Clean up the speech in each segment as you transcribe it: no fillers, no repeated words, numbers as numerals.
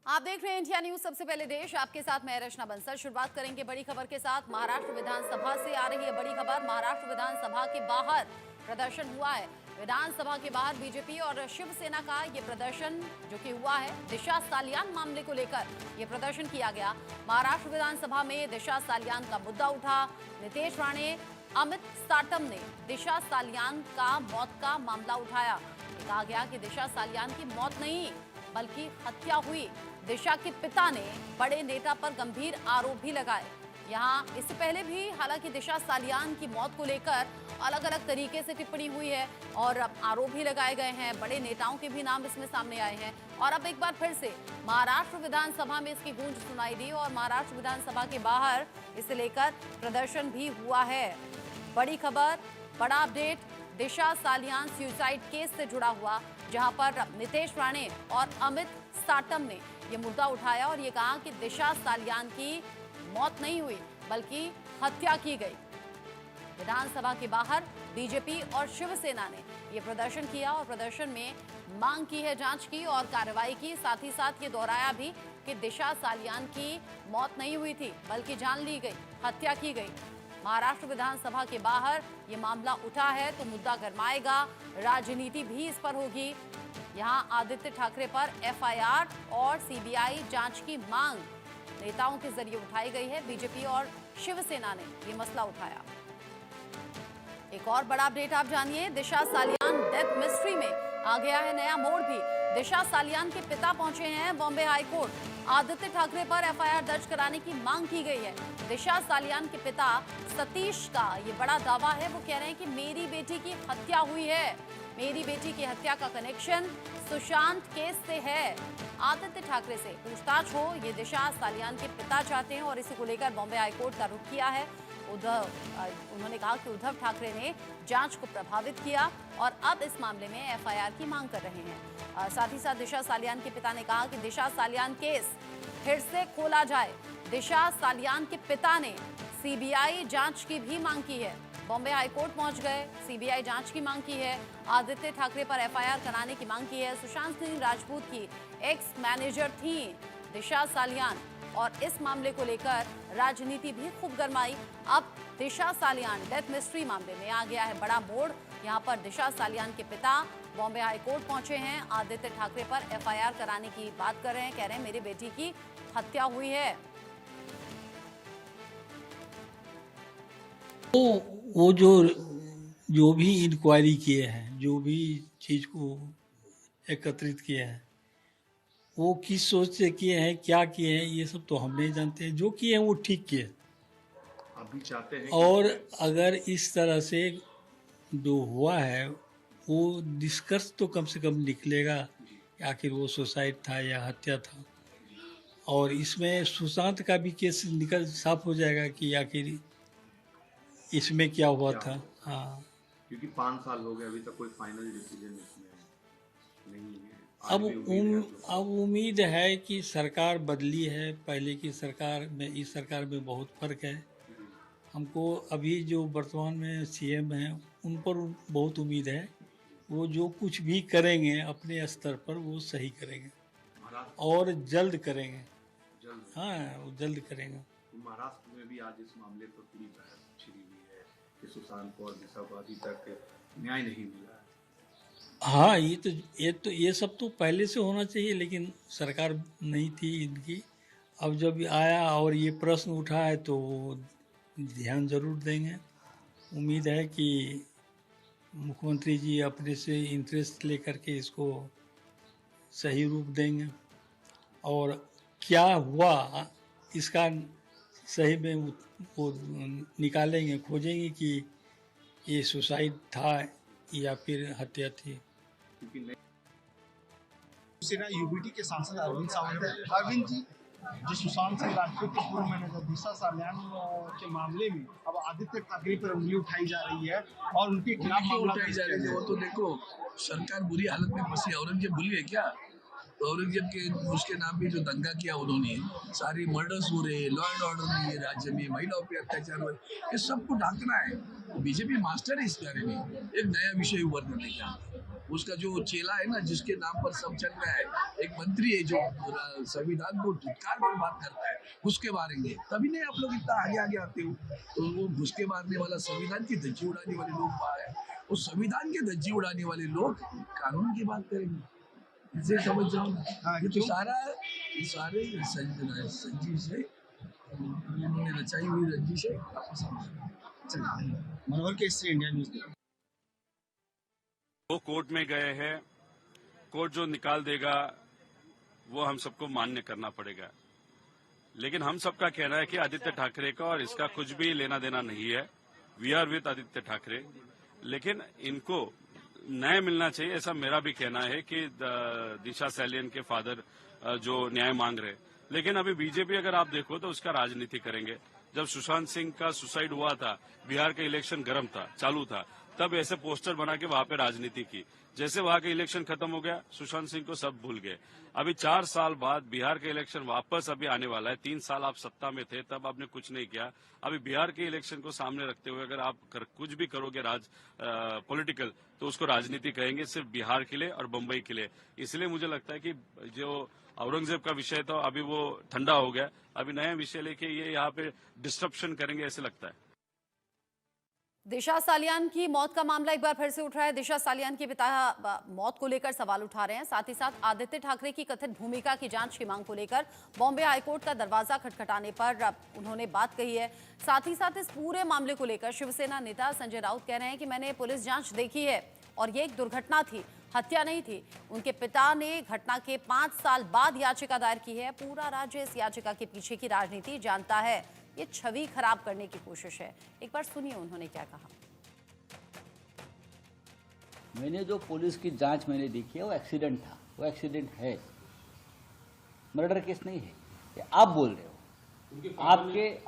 आप देख रहे हैं इंडिया न्यूज। सबसे पहले देश, आपके साथ मैं रचना बंसल। शुरुआत करेंगे बड़ी खबर के साथ। महाराष्ट्र विधानसभा से आ रही है बड़ी खबर। महाराष्ट्र विधानसभा के बाहर प्रदर्शन हुआ है। विधानसभा के बाहर बीजेपी और शिवसेना का ये प्रदर्शन जो कि हुआ है, दिशा सालियान मामले को लेकर ये प्रदर्शन किया गया। महाराष्ट्र विधानसभा में दिशा सालियान का मुद्दा उठा। नितेश राणे, अमित साटम ने दिशा सालियान का मौत का मामला उठाया। कहा गया कि दिशा सालियान की मौत नहीं बल्कि हत्या हुई। दिशा के पिता ने बड़े नेता पर गंभीर आरोप भी लगाए। यहाँ इससे पहले भी हालांकि दिशा सालियान की मौत को लेकर अलग अलग तरीके से टिप्पणी हुई है और आरोप भी लगाए गए हैं। बड़े नेताओं के भी नाम इसमें सामने आए हैं और अब एक बार फिर से महाराष्ट्र विधानसभा में इसकी गूंज सुनाई दी और महाराष्ट्र विधानसभा के बाहर इसे लेकर प्रदर्शन भी हुआ है। बड़ी खबर, बड़ा अपडेट, दिशा सालियान सुसाइड केस से जुड़ा हुआ, जहां पर नितेश राणे और अमित साटम ने यह मुद्दा उठाया और ये कहा कि दिशा सालियान की मौत नहीं हुई बल्कि हत्या की गई। विधानसभा के बाहर बीजेपी और शिवसेना ने यह प्रदर्शन किया और प्रदर्शन में मांग की है जांच की और कार्रवाई की। साथ ही साथ ये दोहराया भी कि दिशा सालियान की मौत नहीं हुई थी बल्कि जान ली गई, हत्या की गई। महाराष्ट्र विधानसभा के बाहर ये मामला उठा है तो मुद्दा गरमाएगा, राजनीति भी इस पर होगी। यहां आदित्य ठाकरे पर एफआईआर और सीबीआई जांच की मांग नेताओं के जरिए उठाई गई है। बीजेपी और शिवसेना ने ये मसला उठाया। एक और बड़ा अपडेट आप जानिए, दिशा सालियान डेथ मिस्ट्री में आ गया है नया मोड़ भी। दिशा सालियान के पिता पहुंचे हैं बॉम्बे हाई कोर्ट। आदित्य ठाकरे पर एफआईआर दर्ज कराने की मांग की गई है। दिशा सालियान के पिता सतीश का ये बड़ा दावा है। वो कह रहे हैं कि मेरी बेटी की हत्या हुई है। मेरी बेटी की हत्या का कनेक्शन सुशांत केस से है। आदित्य ठाकरे से पूछताछ हो, ये दिशा सालियान के पिता चाहते हैं और इसी को लेकर बॉम्बे हाईकोर्ट का रुख किया है। उन्होंने कहा कि उद्धव ठाकरे ने जांच को प्रभावित किया और अब इस मामले में एफआईआर की मांग कर रहे हैं। साथ ही साथ दिशा सालियान के पिता ने कहा कि दिशा सालियान केस फिर से खोला जाए। दिशा सालियान के पिता ने सीबीआई जांच की भी मांग की है। बॉम्बे हाईकोर्ट पहुंच गए, सीबीआई जांच की मांग की है। आदित्य ठाकरे पर एफआईआर कराने की मांग की है। सुशांत सिंह राजपूत की एक्स मैनेजर थी दिशा सालियान और इस मामले को लेकर राजनीति भी खूब गरमाई। अब दिशा सालियान डेथ मिस्ट्री मामले में आ गया है बड़ा मोड़। यहां पर दिशा सालियान के पिता बॉम्बे हाई कोर्ट पहुंचे हैं। आदित्य ठाकरे पर एफआईआर कराने की बात कर रहे हैं, कह रहे हैं मेरी बेटी की हत्या हुई है। तो वो जो भी इंक्वायरी किए हैं, जो भी चीज को एकत्रित किए हैं, वो किस सोच से किए हैं, क्या किए हैं, ये सब तो हम नहीं जानते हैं। जो किए हैं वो ठीक किए। आप भी चाहते हैं और अगर इस तरह से जो हुआ है वो निष्कर्ष तो कम से कम निकलेगा कि आखिर वो सुसाइड था या हत्या था। और इसमें सुशांत का भी केस निकल साफ हो जाएगा कि आखिर इसमें क्या हुआ था। हाँ, क्योंकि 5 साल हो गए, अभी तक कोई फाइनल डिसीजन इसमें नहीं है। अब उम्मीद है कि सरकार बदली है। पहले की सरकार में इस सरकार में बहुत फर्क है। हमको अभी जो वर्तमान में सीएम हैं उन पर बहुत उम्मीद है। वो जो कुछ भी करेंगे अपने स्तर पर वो सही करेंगे और जल्द करेंगे। हाँ, वो जल्द करेंगे। महाराष्ट्र में भी आज इस मामले पर पूरी बहस छिड़ी हुई है कि सुशांत को और दिशा को अभी तक न्याय नहीं मिला है। हाँ, ये सब तो पहले से होना चाहिए, लेकिन सरकार नहीं थी इनकी। अब जब आया और ये प्रश्न उठा है तो ध्यान जरूर देंगे। उम्मीद है कि मुख्यमंत्री जी अपने से इंटरेस्ट लेकर के इसको सही रूप देंगे और क्या हुआ इसका सही में वो निकालेंगे, खोजेंगे कि ये सुसाइड था या फिर हत्या थी। शिवसेना यूबीटी के सांसद अरविंद सावंत हैं। अरविंद जी, जो सुशांत सिंह राजपूत के पूर्व मैनेजर दिशा सालियान के मामले में अब आदित्य ठाकरे पर उंगली उठाई जा रही है और उनके खिलाफ मामला उठाई जा रही है। वो तो देखो, सरकार बुरी हालत में फंसी है। औरंगजेब भूल गए क्या? तो औरंगजेब के उसके नाम पे जो दंगा किया उन्होंने, सारी मर्डर्स हो रहे, लॉ एंड ऑर्डर नहीं है राज्य में, महिलाओं पे अत्याचार हो रहे, ये सबको ढांकना है। बीजेपी मास्टर है इस बारे में। एक नया विषय उभर करने का उसका जो चेला है ना, जिसके नाम पर सब चल रहा है, एक मंत्री है जो संविधान को धिक्कार पर बात करता है, उसके बारे में तभी नहीं आप लोग इतना आगे आगे आते हो। तो वो घुसके मारने वाला, संविधान की धज्जी उड़ाने वाले लोग वहाँ है, उस संविधान की धज्जी उड़ाने वाले लोग कानून की बात करेंगे, इसे समझ जाओ। ये तो सारे संजीव से उन्होंने रचाई हुई रंजिश है, आपको समझ। मनोहर केसरी, इंडिया न्यूज। वो कोर्ट में गए हैं, कोर्ट जो निकाल देगा वो हम सबको मान्य करना पड़ेगा। लेकिन हम सबका कहना है कि आदित्य ठाकरे का और इसका कुछ भी लेना देना नहीं है। We are with Aditya Thackeray, लेकिन इनको न्याय मिलना चाहिए, ऐसा मेरा भी कहना है कि दिशा सैलियन के फादर जो न्याय मांग रहे। लेकिन अभी बीजेपी अगर आप देखो तो उसका राजनीति करेंगे। जब सुशांत सिंह का सुसाइड हुआ था, बिहार का इलेक्शन गर्म था, चालू था, तब ऐसे पोस्टर बना के वहां पे राजनीति की। जैसे वहां का इलेक्शन खत्म हो गया, सुशांत सिंह को सब भूल गए। अभी 4 साल बाद बिहार का इलेक्शन वापस अभी आने वाला है। 3 साल आप सत्ता में थे, तब आपने कुछ नहीं किया। अभी बिहार के इलेक्शन को सामने रखते हुए अगर आप कुछ भी करोगे पॉलिटिकल, तो उसको राजनीति कहेंगे, सिर्फ बिहार के लिए और बम्बई के लिए। इसलिए मुझे लगता है कि जो औरंगजेब का विषय था अभी वो ठंडा हो गया, अभी नया विषय लेके ये यहाँ पे डिस्ट्रप्शन करेंगे ऐसे लगता है। दिशा सालियान की मौत का मामला एक बार फिर से उठ रहा है। दिशा सालियान के पिता मौत को लेकर सवाल उठा रहे हैं। साथ ही साथ आदित्य ठाकरे की कथित भूमिका की जांच की मांग को लेकर बॉम्बे हाईकोर्ट का दरवाजा खटखटाने पर उन्होंने बात कही है। साथ ही साथ इस पूरे मामले को लेकर शिवसेना नेता संजय राउत कह रहे हैं कि मैंने पुलिस जांच देखी है और ये एक दुर्घटना थी, हत्या नहीं थी। उनके पिता ने घटना के 5 साल बाद याचिका दायर की है। पूरा राज्य इस याचिका के पीछे की राजनीति जानता है। ये छवि खराब करने की कोशिश है। एक बार सुनिए उन्होंने क्या कहा। मैंने जो पुलिस की जांच मैंने देखी है वो एक्सीडेंट था, वो एक्सीडेंट है, मर्डर केस नहीं है। ये आप बोल रहे हो,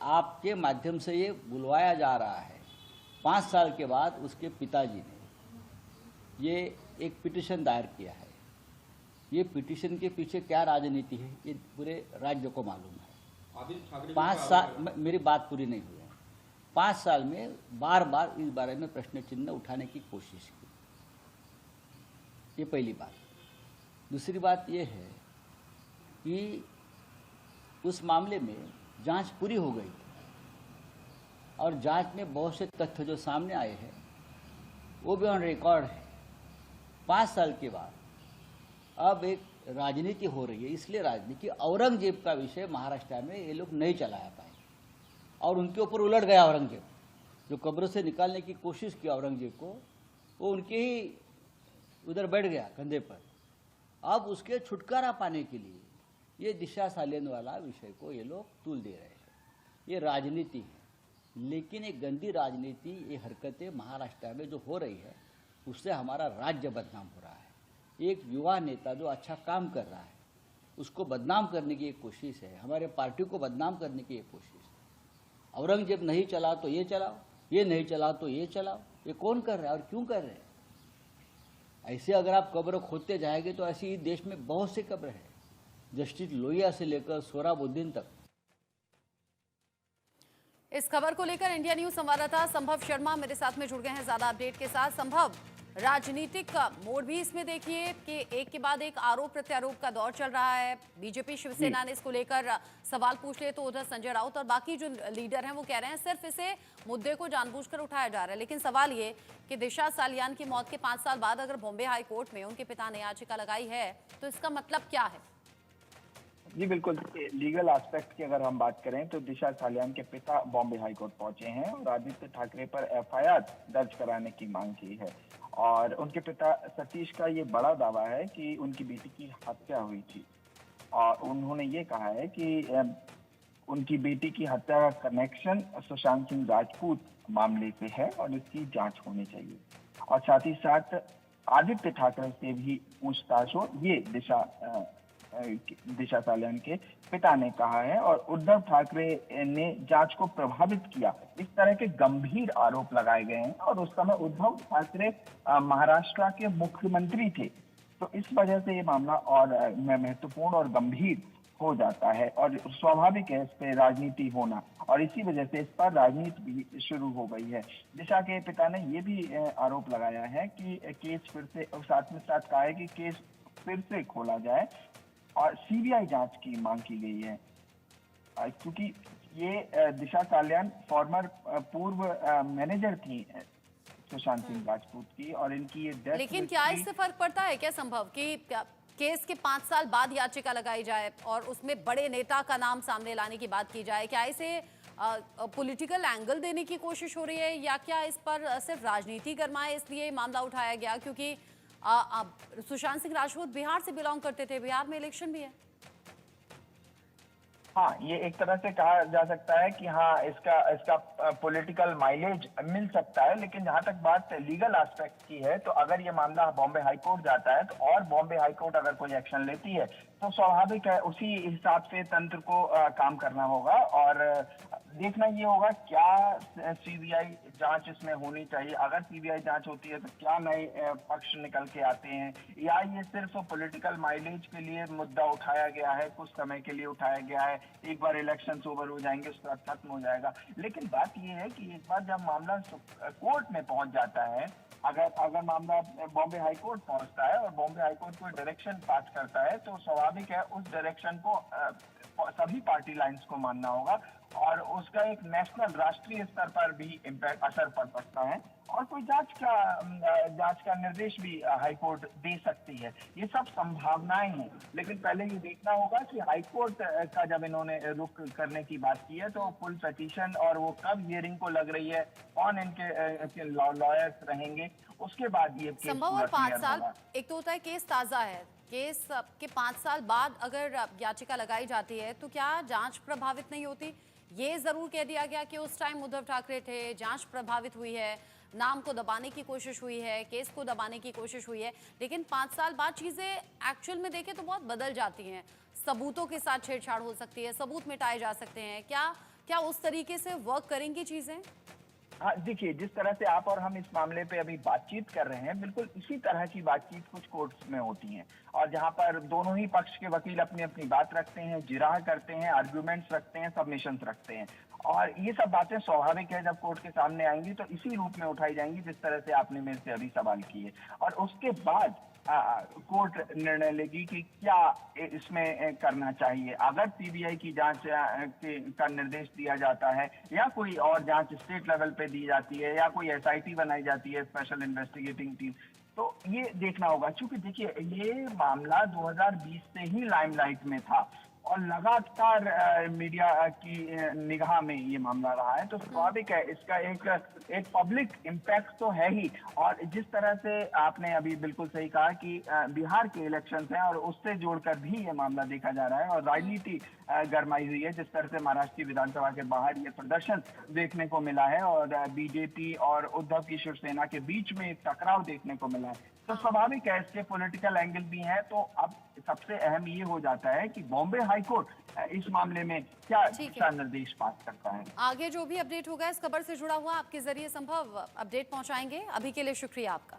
आपके माध्यम से ये बुलवाया जा रहा है। 5 साल के बाद उसके पिताजी ने ये एक पिटीशन दायर किया है। ये पिटीशन के पीछे क्या राजनीति है ये पूरे राज्य को मालूम है। 5 साल, मेरी बात पूरी नहीं हुई है। 5 साल में बार बार इस बारे में प्रश्न चिन्ह उठाने की कोशिश की। ये पहली बात। दूसरी बात ये है कि उस मामले में जांच पूरी हो गई और जांच में बहुत से तथ्य जो सामने आए हैं वो भी ऑन रिकॉर्ड है। 5 साल के बाद अब एक राजनीति हो रही है। इसलिए राजनीति, औरंगजेब का विषय महाराष्ट्र में ये लोग नहीं चलाया पाए और उनके ऊपर उलट गया औरंगजेब। जो कब्र से निकालने की कोशिश की औरंगजेब को, वो उनके ही उधर बैठ गया कंधे पर। अब उसके छुटकारा पाने के लिए ये दिशा सालियन वाला विषय को ये लोग तूल दे रहे हैं। ये राजनीति है, लेकिन एक गंदी राजनीति, ये हरकतें महाराष्ट्र में जो हो रही है उससे हमारा राज्य बदनाम हो रहा है। एक युवा नेता जो अच्छा काम कर रहा है उसको बदनाम करने की एक कोशिश है, हमारे पार्टी को बदनाम करने की एक कोशिश है। औरंगजेब नहीं चला तो ये चलाओ, ये नहीं चला तो ये चलाओ। ये कौन कर रहा है और क्यों कर रहे हैं? ऐसे अगर आप कब्र खोदते जाएंगे तो ऐसी देश में बहुत से कब्र है, जस्टिस लोहिया से लेकर सोहराबुद्दीन तक। इस खबर को लेकर इंडिया न्यूज संवाददाता संभव शर्मा मेरे साथ में जुड़ गए हैं ज्यादा अपडेट के साथ। संभव, राजनीतिक का मोड़ भी इसमें देखिए कि एक के बाद एक आरोप प्रत्यारोप का दौर चल रहा है। बीजेपी शिवसेना ने इसको लेकर सवाल पूछ लिए तो उधर संजय राउत और बाकी जो लीडर हैं वो कह रहे हैं सिर्फ इसे मुद्दे को जानबूझकर उठाया जा रहा है। लेकिन सवाल ये कि दिशा सालियान की मौत के 5 साल बाद अगर बॉम्बे हाई कोर्ट में उनके पिता ने याचिका लगाई है तो इसका मतलब क्या है? जी बिल्कुल, लीगल एस्पेक्ट की अगर हम बात करें तो दिशा सालियान के पिता बॉम्बे हाई कोर्ट पहुंचे हैं और आदित्य ठाकरे पर एफआईआर दर्ज कराने की मांग की है। और उनके पिता सतीश का ये बड़ा दावा है कि उनकी बेटी की हत्या हुई थी और उन्होंने ये कहा है कि उनकी बेटी की हत्या का कनेक्शन सुशांत सिंह राजपूत मामले से है और इसकी जांच होनी चाहिए। और साथ ही साथ आदित्य ठाकरे से भी पूछताछ हो, ये दिशा सालियान के पिता ने कहा है। और उद्धव ठाकरे ने जांच को प्रभावित किया, इस तरह के गंभीर आरोप लगाए गए हैं। और उस समय उद्धव ठाकरे महाराष्ट्र के मुख्यमंत्री थे, तो इस वजह से ये मामला और महत्वपूर्ण और गंभीर हो जाता है और स्वाभाविक है इस पे राजनीति होना, और इसी वजह से इस पर राजनीति भी शुरू हो गई है। दिशा के पिता ने ये भी आरोप लगाया है कि केस फिर से, साथ में साथ कहा है कि केस फिर से खोला जाए और सीबीआई जांच की मांग की गई है, क्योंकि ये दिशा सालियान पूर्व मैनेजर थी सुशांत सिंह राजपूत की, और इनकी ये डेथ। लेकिन क्या इससे फर्क पड़ता है क्या संभव कि केस के 5 साल बाद याचिका लगाई जाए और उसमें बड़े नेता का नाम सामने लाने की बात की जाए? क्या इसे पॉलिटिकल एंगल देने की कोशिश हो रही है, या क्या इस पर सिर्फ राजनीति गरमाए इसलिए मामला उठाया गया? क्योंकि सुशांत सिंह राजपूत बिहार से बिलोंग करते थे, बिहार में इलेक्शन भी है। हाँ, ये एक तरह से कहा जा सकता है कि हाँ, इसका पॉलिटिकल माइलेज मिल सकता है, लेकिन जहां तक बात लीगल एस्पेक्ट की है, तो अगर ये मामला बॉम्बे हाई कोर्ट जाता है तो, और बॉम्बे हाई कोर्ट अगर कोई एक्शन लेती है तो स्वाभाविक है उसी हिसाब से तंत्र को काम करना होगा, और देखना ये होगा क्या सीबीआई जांच इसमें होनी चाहिए। अगर सीबीआई जांच होती है तो क्या नए पक्ष निकल के आते हैं, या ये सिर्फ पॉलिटिकल माइलेज के लिए मुद्दा उठाया गया है, कुछ समय के लिए उठाया गया है, एक बार इलेक्शन ओवर हो जाएंगे उसके बाद खत्म हो जाएगा। लेकिन बात ये है कि एक बार जब मामला कोर्ट में पहुंच जाता है, अगर मामला बॉम्बे हाई कोर्ट पहुंचता है और बॉम्बे हाई कोर्ट कोई डायरेक्शन पास करता है, तो स्वाभाविक है उस डायरेक्शन को सभी पार्टी लाइंस को मानना होगा, और उसका एक नेशनल, राष्ट्रीय स्तर पर भी इम्पैक्ट, असर पड़ सकता है, और कोई जांच का निर्देश भी हाई कोर्ट दे सकती है। ये सब संभावनाएं हैं, लेकिन पहले ये देखना होगा कि हाई कोर्ट का जब इन्होंने रुख करने की बात की है तो फुल पिटीशन और वो कब हियरिंग को लग रही है, कौन इनके लॉयर्स रहेंगे, उसके बाद ये केस संभव। और 5 साल, एक तो होता है केस ताजा है, केस के 5 साल बाद अगर याचिका लगाई जाती है तो क्या जांच प्रभावित नहीं होती? ये जरूर कह दिया गया कि उस टाइम उद्धव ठाकरे थे, जांच प्रभावित हुई है, नाम को दबाने की कोशिश हुई है, केस को दबाने की कोशिश हुई है, लेकिन 5 साल बाद चीजें एक्चुअल में देखें तो बहुत बदल जाती हैं। सबूतों के साथ छेड़छाड़ हो सकती है, सबूत मिटाए जा सकते हैं। क्या उस तरीके से वर्क करेंगी चीजें? हाँ, देखिए, जिस तरह से आप और हम इस मामले पे अभी बातचीत कर रहे हैं, बिल्कुल इसी तरह की बातचीत कुछ कोर्ट्स में होती है, और जहां पर दोनों ही पक्ष के वकील अपनी अपनी बात रखते हैं, जिराह करते हैं, आर्ग्यूमेंट्स रखते हैं, सबमिशंस रखते हैं, और ये सब बातें स्वाभाविक है जब कोर्ट के सामने आएंगी तो इसी रूप में उठाई जाएंगी जिस तरह से आपने मेरे से अभी सवाल किए, और उसके बाद कोर्ट निर्णय लेगी कि क्या इसमें करना चाहिए। अगर सीबीआई की जांच का निर्देश दिया जाता है, या कोई और जांच स्टेट लेवल पे दी जाती है, या कोई एसआईटी बनाई जाती है, स्पेशल इन्वेस्टिगेटिंग टीम, तो ये देखना होगा। क्योंकि देखिए, ये मामला 2020 से ही लाइमलाइट में था और लगातार मीडिया की निगाह में ये मामला रहा है, तो स्वाभाविक है इसका एक पब्लिक इम्पैक्ट तो है ही। और जिस तरह से आपने अभी बिल्कुल सही कहा कि बिहार के इलेक्शंस हैं और उससे जोड़कर भी ये मामला देखा जा रहा है, और राजनीति गरमाई हुई है। जिस तरह से महाराष्ट्र विधानसभा के बाहर ये प्रदर्शन देखने को मिला है और बीजेपी और उद्धव की शिवसेना के बीच में एक टकराव देखने को मिला है, तो स्वाभाविक है इसके पॉलिटिकल एंगल भी हैं। तो अब सबसे अहम ये हो जाता है कि बॉम्बे हाई कोर्ट इस मामले में क्या दिशा निर्देश पास करता है। आगे जो भी अपडेट होगा इस खबर से जुड़ा हुआ आपके जरिए संभव अपडेट पहुंचाएंगे। अभी के लिए शुक्रिया आपका।